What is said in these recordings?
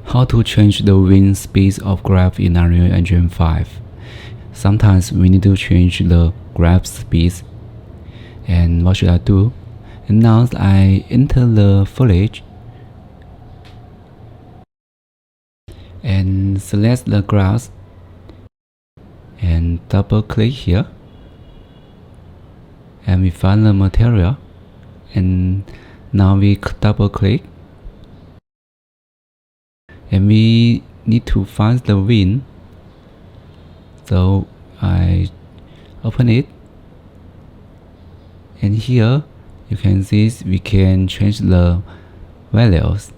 How to change the wind speed of graph in Unreal Engine 5. Sometimes we need to change the graph speed. And what should I do? And now I enter the footage and select the graph and double click here, and we find the material, and now we double click and we need to find the wind, so I open it, and here you can see we can change the values,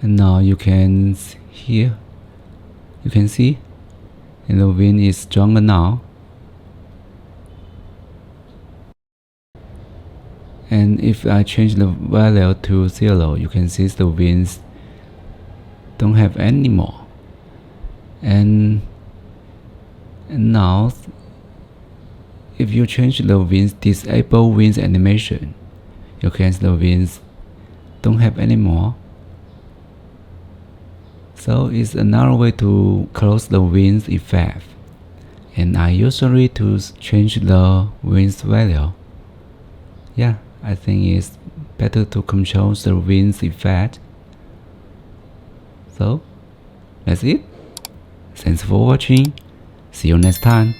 and now you can here you can see, and the wind is stronger now. And if I change the value to 0, you can see the winds don't have any more. And now, if you change the winds, disable winds animation, you can see the winds don't have any more. So it's another way to close the winds effect. And I usually to change the winds value. Yeah, I think it's better to control the winds effect. So that's it. Thanks for watching. See you next time.